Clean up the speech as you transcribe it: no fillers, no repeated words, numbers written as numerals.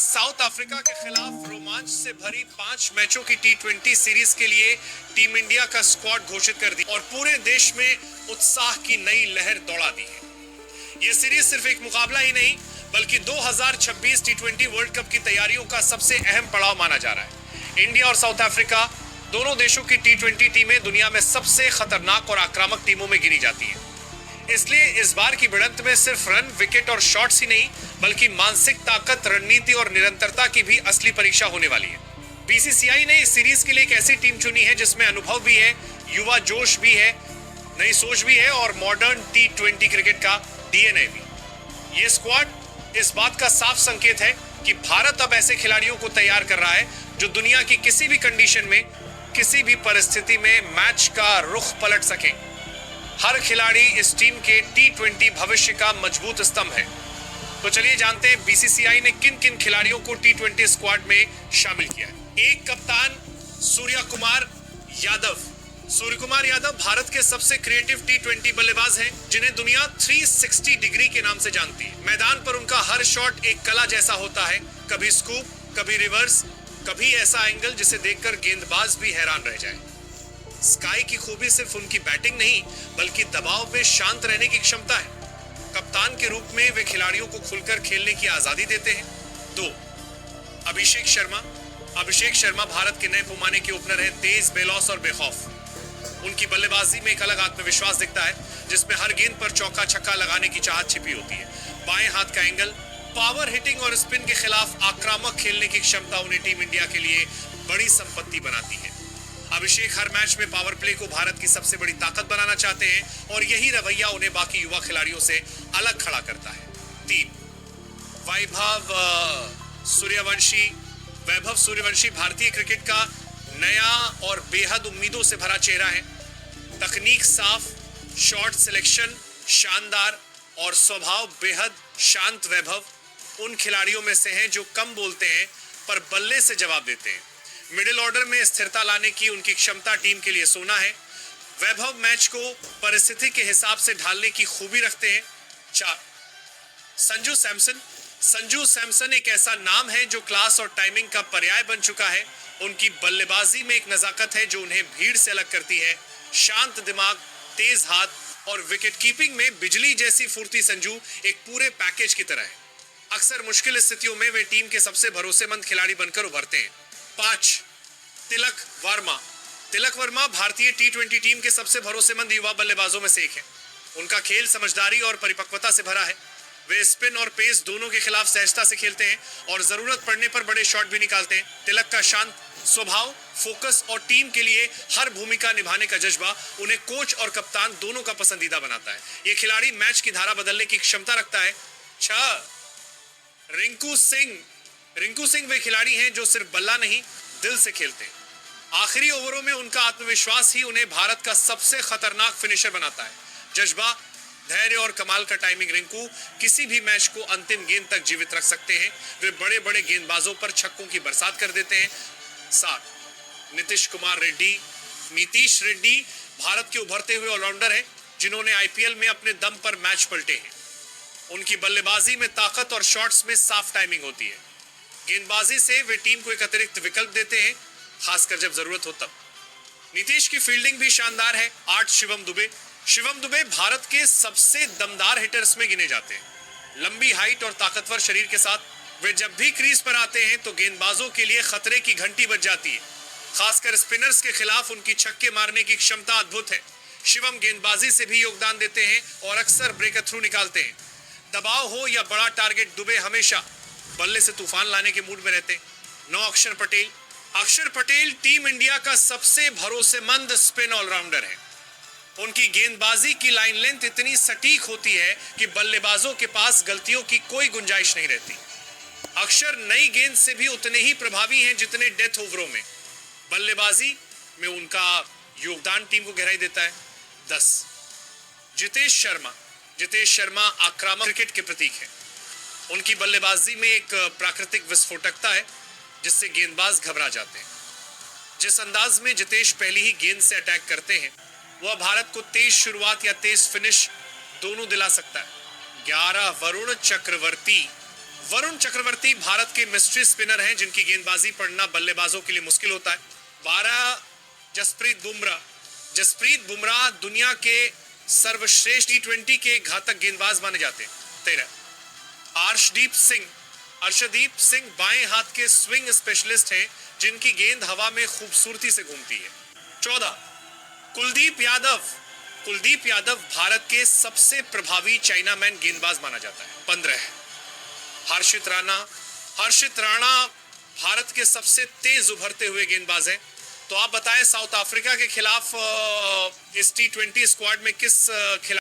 South Africa के खिलाफ रोमांच से भरी 5 मैचों की टी20 सीरीज के लिए टीम इंडिया का स्क्वाड घोषित कर दी और पूरे देश में उत्साह की नई लहर दौड़ा दी है। यह सीरीज सिर्फ एक मुकाबला ही नहीं बल्कि 2026 टी20 वर्ल्ड कप की तैयारियों का सबसे अहम पड़ाव माना जा रहा है। इंडिया और साउथ अफ्रीका दोनों देशों की टी20 टीमें दुनिया में सबसे खतरनाक और आक्रामक टीमों में गिनी जाती हैं। इसलिए इस बार की भिड़ंत में सिर्फ रन, विकेट और शॉट्स ही नहीं बल्कि मानसिक ताकत, रणनीति और निरंतरता की भी असली परीक्षा होने वाली है। बीसीसीआई ने इस सीरीज के लिए एक ऐसी टीम चुनी है जिसमें अनुभव भी है, युवा जोश भी है, नई सोच भी है और मॉडर्न टी20 क्रिकेट का डीएनए भी। ये स्क्वाड इस बात का साफ संकेत है कि भारत अब ऐसे खिलाड़ियों को तैयार कर रहा है जो दुनिया की किसी भी कंडीशन में, किसी भी परिस्थिति में मैच का रुख पलट सके। हर खिलाड़ी इस टीम के टी20 भविष्य का मजबूत स्तंभ है। तो चलिए जानते हैं बीसीसीआई ने किन किन खिलाड़ियों को टी20 स्क्वाड में शामिल किया है। एक कप्तान सूर्य कुमार यादव। सूर्य कुमार यादव भारत के सबसे क्रिएटिव टी20 बल्लेबाज हैं जिन्हें दुनिया 360 डिग्री के नाम से जानती है। मैदान पर उनका हर शॉट एक कला जैसा होता है, कभी स्कूप, कभी रिवर्स, कभी ऐसा एंगल जिसे देखकर गेंदबाज भी हैरान रह जाए। स्काई की खूबी सिर्फ उनकी बैटिंग नहीं बल्कि दबाव में शांत रहने की क्षमता है। कप्तान के रूप में वे खिलाड़ियों को खुलकर खेलने की आजादी देते हैं। 2. अभिषेक शर्मा। अभिषेक शर्मा भारत के नए पैमाने के ओपनर हैं, तेज, बेलौस और बेखौफ। उनकी बल्लेबाजी में एक अलग आत्मविश्वास दिखता है जिसमें हर गेंद पर चौका छक्का लगाने की चाहत छिपी होती है। बाएं हाथ का एंगल, पावर हिटिंग और स्पिन के खिलाफ आक्रामक खेलने की क्षमता उन्हें टीम इंडिया के लिए बड़ी संपत्ति बनाती है। अभिषेक हर मैच में पावर प्ले को भारत की सबसे बड़ी ताकत बनाना चाहते हैं और यही रवैया उन्हें बाकी युवा खिलाड़ियों से अलग खड़ा करता है। 3. वैभव सूर्यवंशी। वैभव सूर्यवंशी भारतीय क्रिकेट का नया और बेहद उम्मीदों से भरा चेहरा है। तकनीक साफ, शॉट सिलेक्शन शानदार और स्वभाव बेहद शांत। वैभव उन खिलाड़ियों में से हैं जो कम बोलते हैं पर बल्ले से जवाब देते हैं। मिडिल ऑर्डर में स्थिरता लाने की उनकी क्षमता टीम के लिए सोना है। वैभव मैच को परिस्थिति के हिसाब से ढालने की खूबी रखते हैं। 4. संजू सैमसन। संजू सैमसन एक ऐसा नाम है जो क्लास और टाइमिंग का पर्याय बन चुका है। उनकी बल्लेबाजी में एक नजाकत है जो उन्हें भीड़ से अलग करती है। शांत दिमाग, तेज हाथ और विकेट कीपिंग में बिजली जैसी फुर्ती संजू एक पूरे पैकेज की तरह है। अक्सर मुश्किल स्थितियों में वे टीम के सबसे भरोसेमंद खिलाड़ी बनकर उभरते हैं। 5. तिलक वर्मा। तिलक वर्मा भारतीय टी20 टीम के सबसे भरोसेमंद युवा बल्लेबाजों में से एक है। उनका खेल समझदारी और परिपक्वता से भरा है। वे स्पिन और पेस दोनों के खिलाफ सहजता से खेलते हैं और जरूरत पड़ने पर बड़े शॉट भी निकालते हैं। तिलक का शांत स्वभाव, फोकस और टीम के लिए हर भूमिका निभाने का जज्बा उन्हें कोच और कप्तान दोनों का पसंदीदा बनाता है। ये खिलाड़ी मैच की धारा बदलने की क्षमता रखता है। 6. रिंकू सिंह। रिंकू सिंह वे खिलाड़ी हैं जो सिर्फ बल्ला नहीं, दिल से खेलते हैं। आखिरी ओवरों में उनका आत्मविश्वास ही उन्हें भारत का सबसे खतरनाक फिनिशर बनाता है। जज्बा, धैर्य और कमाल का टाइमिंग रिंकू किसी भी मैच को अंतिम गेंद तक जीवित रख सकते हैं। वे बड़े बड़े गेंदबाजों पर छक्कों की बरसात कर देते हैं। 7. नीतीश कुमार रेड्डी। नीतीश रेड्डी भारत के उभरते हुए ऑलराउंडर हैं जिन्होंने आईपीएल में अपने दम पर मैच पलटे हैं। उनकी बल्लेबाजी में ताकत और शॉट्स में साफ टाइमिंग होती है। गेंदबाजी से वे टीम को एक अतिरिक्त विकल्प देते हैं, खासकर जब जरूरत हो तब। नीतीश की फील्डिंग भी शानदार है। 8. शिवम दुबे। शिवम दुबे भारत के सबसे दमदार हिटर्स में गिने जाते हैं। लंबी हाइट और ताकतवर शरीर के साथ वे जब भी क्रीज पर आते हैं तो गेंदबाजों के लिए खतरे की घंटी बज जाती है। खासकर स्पिनर्स के खिलाफ उनकी छक्के मारने की क्षमता अद्भुत है। शिवम गेंदबाजी से भी योगदान देते हैं और अक्सर ब्रेक थ्रू निकालते हैं। दबाव हो या बड़ा टारगेट, दुबे हमेशा बल्ले से तूफान लाने के मूड में रहते हैं। 9. अक्षर पटेल। अक्षर पटेल टीम इंडिया का सबसे भरोसेमंद स्पिन ऑलराउंडर है। उनकी गेंदबाजी की लाइन लेंथ इतनी सटीक होती है कि बल्लेबाजों के पास गलतियों की कोई गुंजाइश नहीं रहती। अक्षर नई गेंद से भी उतने ही प्रभावी हैं जितने डेथ ओवरों में। बल्लेबाजी में उनका योगदान टीम को गहराई देता है। 10. जितेश शर्मा। जितेश शर्मा आक्रामक क्रिकेट के प्रतीक हैं। उनकी बल्लेबाजी में एक प्राकृतिक विस्फोटकता है जिससे गेंदबाज घबरा जाते हैं। जिस अंदाज में जितेश पहली ही गेंद से अटैक करते हैं वह भारत को तेज शुरुआत या तेज फिनिश दोनों दिला सकता है। 11. वरुण चक्रवर्ती। वरुण चक्रवर्ती भारत के मिस्ट्री स्पिनर हैं जिनकी गेंदबाजी पढ़ना बल्लेबाजों के लिए मुश्किल होता है। 12 जसप्रीत बुमराह दुनिया के सर्वश्रेष्ठ टी20 के घातक गेंदबाज माने जाते हैं। 13 अर्शदीप सिंह बाएं हाथ के स्विंग स्पेशलिस्ट हैं जिनकी गेंद हवा में खूबसूरती से घूमती है। 14 कुलदीप यादव भारत के सबसे प्रभावी चाइनामैन गेंदबाज माना जाता है। 15 हर्षित राणा भारत के सबसे तेज उभरते हुए गेंदबाज हैं। तो आप बताएं साउथ अफ्रीका के खिलाफ इस टी20 स्क्वाड में किस खिलाड़ी